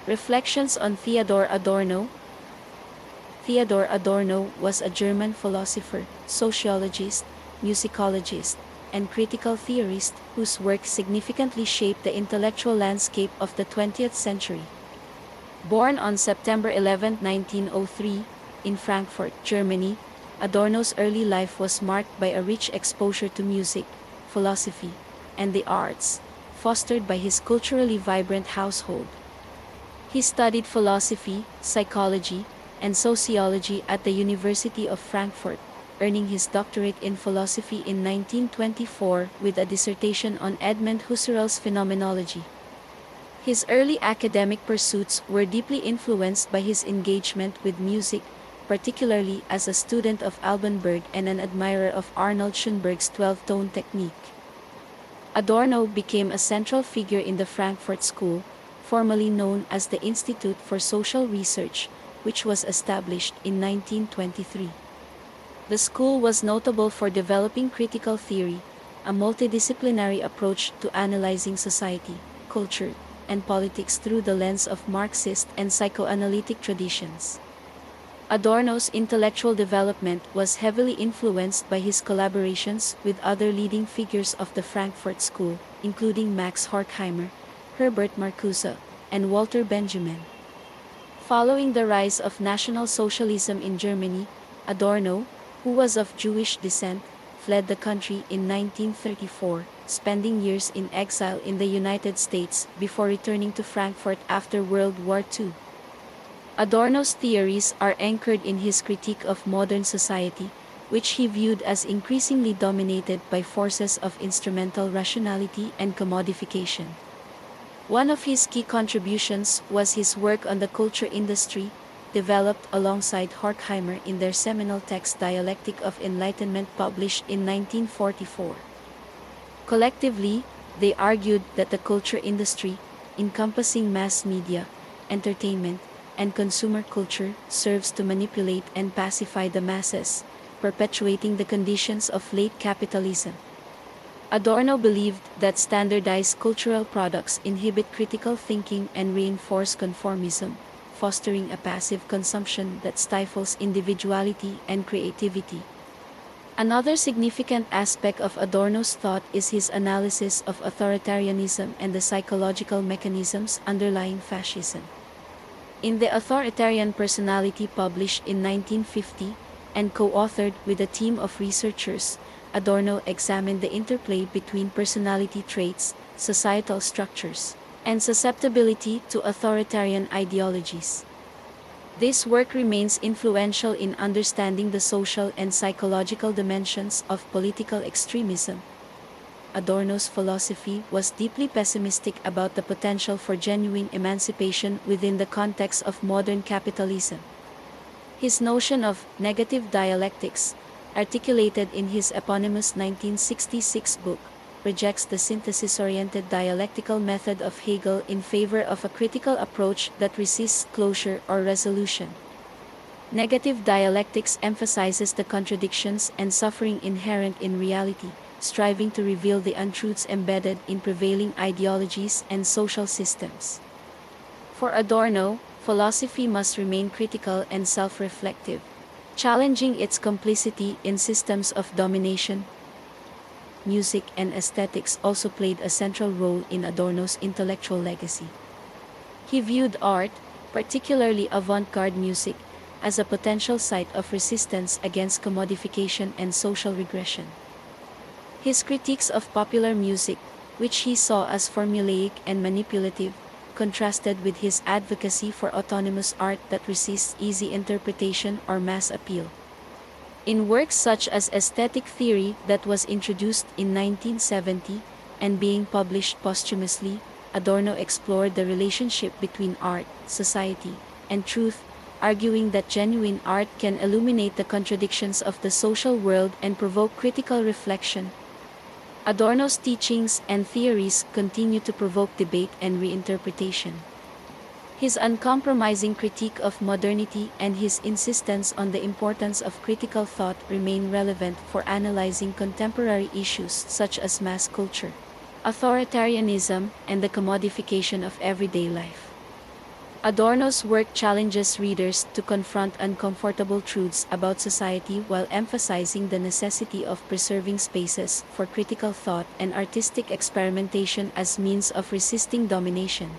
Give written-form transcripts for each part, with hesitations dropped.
Reflections on Theodor Adorno. Theodor Adorno was a German philosopher, sociologist, musicologist, and critical theorist whose work significantly shaped the intellectual landscape of the 20th century. Born on September 11, 1903, in Frankfurt, Germany, Adorno's early life was marked by a rich exposure to music, philosophy, and the arts, fostered by his culturally vibrant household. He studied philosophy, psychology, and sociology at the University of Frankfurt, earning his doctorate in philosophy in 1924 with a dissertation on Edmund Husserl's phenomenology. His early academic pursuits were deeply influenced by his engagement with music, particularly as a student of Alban Berg and an admirer of Arnold Schoenberg's 12-tone technique. Adorno became a central figure in the Frankfurt School, formerly known as the Institute for Social Research, which was established in 1923. The school was notable for developing critical theory, a multidisciplinary approach to analyzing society, culture, and politics through the lens of Marxist and psychoanalytic traditions. Adorno's intellectual development was heavily influenced by his collaborations with other leading figures of the Frankfurt School, including Max Horkheimer, Herbert Marcuse, and Walter Benjamin. Following the rise of National Socialism in Germany, Adorno, who was of Jewish descent, fled the country in 1934, spending years in exile in the United States before returning to Frankfurt after World War II. Adorno's theories are anchored in his critique of modern society, which he viewed as increasingly dominated by forces of instrumental rationality and commodification. One of his key contributions was his work on the culture industry, developed alongside Horkheimer in their seminal text Dialectic of Enlightenment published in 1944. Collectively, they argued that the culture industry, encompassing mass media, entertainment, and consumer culture, serves to manipulate and pacify the masses, perpetuating the conditions of late capitalism. Adorno believed that standardized cultural products inhibit critical thinking and reinforce conformism, fostering a passive consumption that stifles individuality and creativity. Another significant aspect of Adorno's thought is his analysis of authoritarianism and the psychological mechanisms underlying fascism. In The Authoritarian Personality published in 1950, and co-authored with a team of researchers, Adorno examined the interplay between personality traits, societal structures, and susceptibility to authoritarian ideologies. This work remains influential in understanding the social and psychological dimensions of political extremism. Adorno's philosophy was deeply pessimistic about the potential for genuine emancipation within the context of modern capitalism. His notion of negative dialectics, articulated in his eponymous 1966 book, rejects the synthesis-oriented dialectical method of Hegel in favor of a critical approach that resists closure or resolution. Negative dialectics emphasizes the contradictions and suffering inherent in reality, striving to reveal the untruths embedded in prevailing ideologies and social systems. For Adorno, philosophy must remain critical and self-reflective, challenging its complicity in systems of domination. Music and aesthetics also played a central role in Adorno's intellectual legacy. He viewed art, particularly avant-garde music, as a potential site of resistance against commodification and social regression. His critiques of popular music, which he saw as formulaic and manipulative, contrasted with his advocacy for autonomous art that resists easy interpretation or mass appeal. In works such as Aesthetic Theory that was introduced in 1970 and being published posthumously, Adorno explored the relationship between art, society, and truth, arguing that genuine art can illuminate the contradictions of the social world and provoke critical reflection. Adorno's teachings and theories continue to provoke debate and reinterpretation. His uncompromising critique of modernity and his insistence on the importance of critical thought remain relevant for analyzing contemporary issues such as mass culture, authoritarianism, and the commodification of everyday life. Adorno's work challenges readers to confront uncomfortable truths about society while emphasizing the necessity of preserving spaces for critical thought and artistic experimentation as means of resisting domination.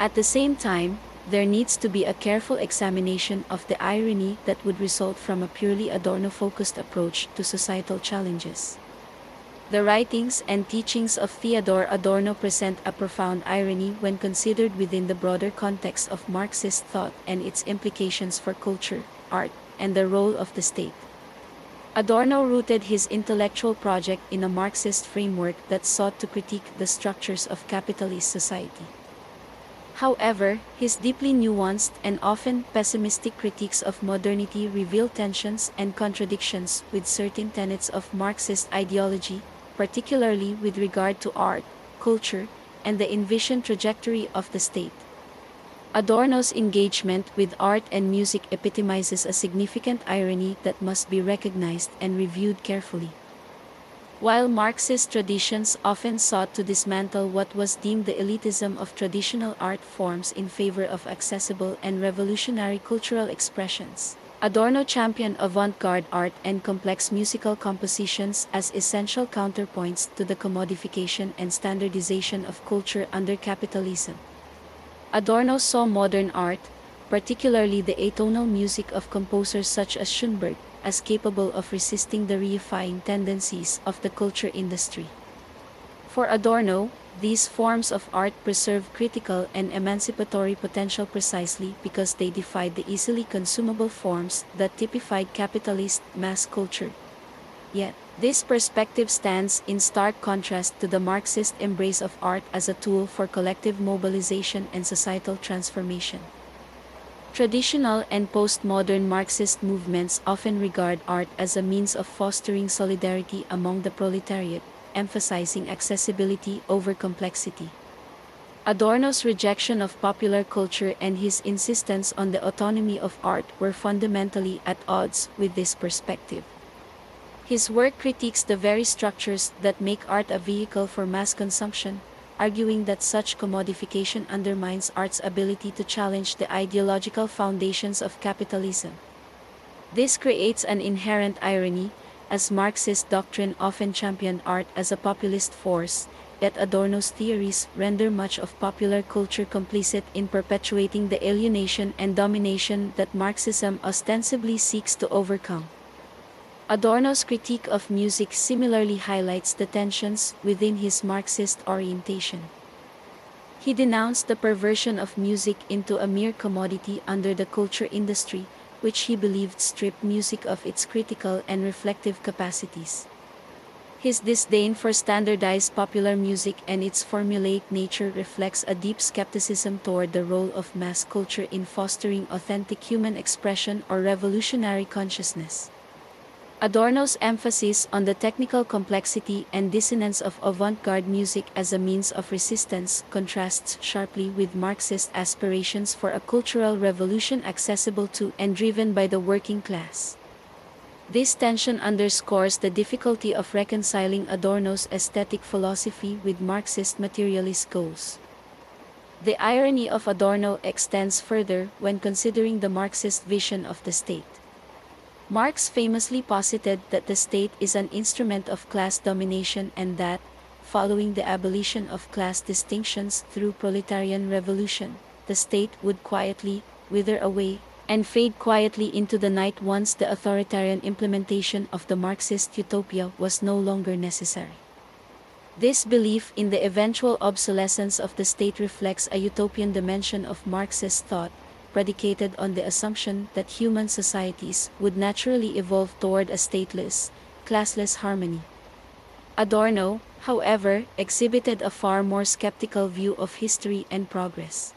At the same time, there needs to be a careful examination of the irony that would result from a purely Adorno-focused approach to societal challenges. The writings and teachings of Theodor Adorno present a profound irony when considered within the broader context of Marxist thought and its implications for culture, art, and the role of the state. Adorno rooted his intellectual project in a Marxist framework that sought to critique the structures of capitalist society. However, his deeply nuanced and often pessimistic critiques of modernity reveal tensions and contradictions with certain tenets of Marxist ideology, particularly with regard to art, culture, and the envisioned trajectory of the state. Adorno's engagement with art and music epitomizes a significant irony that must be recognized and reviewed carefully. While Marxist traditions often sought to dismantle what was deemed the elitism of traditional art forms in favor of accessible and revolutionary cultural expressions, Adorno championed avant-garde art and complex musical compositions as essential counterpoints to the commodification and standardization of culture under capitalism. Adorno saw modern art, particularly the atonal music of composers such as Schoenberg, as capable of resisting the reifying tendencies of the culture industry. For Adorno, these forms of art preserve critical and emancipatory potential precisely because they defied the easily consumable forms that typified capitalist mass culture. Yet, this perspective stands in stark contrast to the Marxist embrace of art as a tool for collective mobilization and societal transformation. Traditional and postmodern Marxist movements often regard art as a means of fostering solidarity among the proletariat, emphasizing accessibility over complexity. Adorno's rejection of popular culture and his insistence on the autonomy of art were fundamentally at odds with this perspective. His work critiques the very structures that make art a vehicle for mass consumption, arguing that such commodification undermines art's ability to challenge the ideological foundations of capitalism. This creates an inherent irony, as Marxist doctrine often championed art as a populist force, yet Adorno's theories render much of popular culture complicit in perpetuating the alienation and domination that Marxism ostensibly seeks to overcome. Adorno's critique of music similarly highlights the tensions within his Marxist orientation. He denounced the perversion of music into a mere commodity under the culture industry, which he believed stripped music of its critical and reflective capacities. His disdain for standardized popular music and its formulaic nature reflects a deep skepticism toward the role of mass culture in fostering authentic human expression or revolutionary consciousness. Adorno's emphasis on the technical complexity and dissonance of avant-garde music as a means of resistance contrasts sharply with Marxist aspirations for a cultural revolution accessible to and driven by the working class. This tension underscores the difficulty of reconciling Adorno's aesthetic philosophy with Marxist materialist goals. The irony of Adorno extends further when considering the Marxist vision of the state. Marx famously posited that the state is an instrument of class domination and that, following the abolition of class distinctions through proletarian revolution, the state would quietly wither away and fade quietly into the night once the authoritarian implementation of the Marxist utopia was no longer necessary. This belief in the eventual obsolescence of the state reflects a utopian dimension of Marxist thought, predicated on the assumption that human societies would naturally evolve toward a stateless, classless harmony. Adorno, however, exhibited a far more skeptical view of history and progress.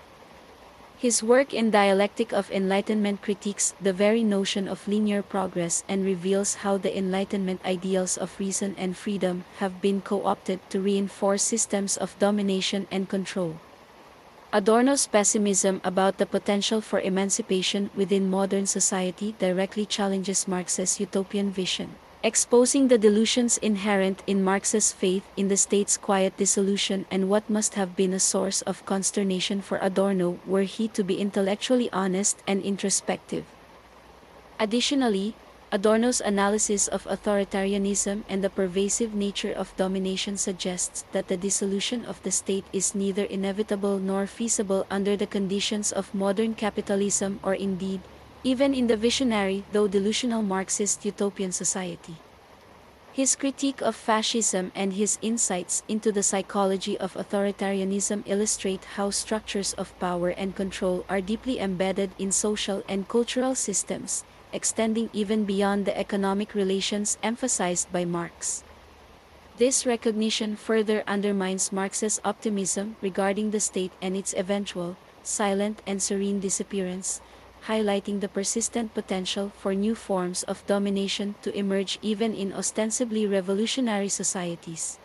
His work in Dialectic of Enlightenment critiques the very notion of linear progress and reveals how the Enlightenment ideals of reason and freedom have been co-opted to reinforce systems of domination and control. Adorno's pessimism about the potential for emancipation within modern society directly challenges Marx's utopian vision, exposing the delusions inherent in Marx's faith in the state's quiet dissolution and what must have been a source of consternation for Adorno were he to be intellectually honest and introspective. Additionally, Adorno's analysis of authoritarianism and the pervasive nature of domination suggests that the dissolution of the state is neither inevitable nor feasible under the conditions of modern capitalism or indeed, even in the visionary though delusional Marxist utopian society. His critique of fascism and his insights into the psychology of authoritarianism illustrate how structures of power and control are deeply embedded in social and cultural systems, extending even beyond the economic relations emphasized by Marx. This recognition further undermines Marx's optimism regarding the state and its eventual, silent and serene disappearance, highlighting the persistent potential for new forms of domination to emerge even in ostensibly revolutionary societies.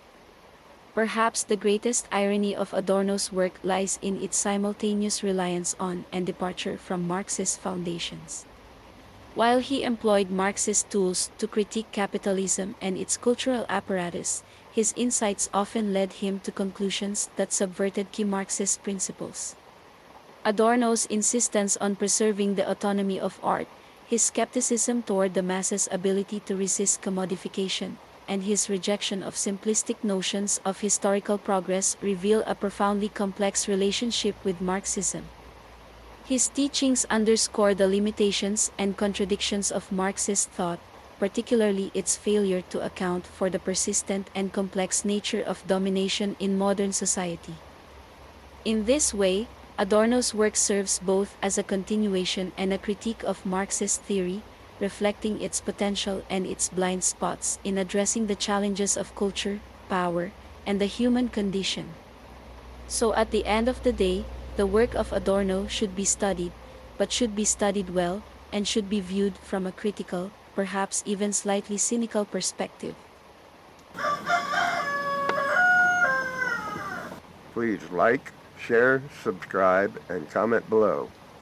Perhaps the greatest irony of Adorno's work lies in its simultaneous reliance on and departure from Marxist foundations. While he employed Marxist tools to critique capitalism and its cultural apparatus, his insights often led him to conclusions that subverted key Marxist principles. Adorno's insistence on preserving the autonomy of art, his skepticism toward the masses' ability to resist commodification, and his rejection of simplistic notions of historical progress reveal a profoundly complex relationship with Marxism. His teachings underscore the limitations and contradictions of Marxist thought, particularly its failure to account for the persistent and complex nature of domination in modern society. In this way, Adorno's work serves both as a continuation and a critique of Marxist theory, reflecting its potential and its blind spots in addressing the challenges of culture, power, and the human condition. So at the end of the day, the work of Adorno should be studied, but should be studied well, and should be viewed from a critical, perhaps even slightly cynical perspective. Please like, share, subscribe, and comment below.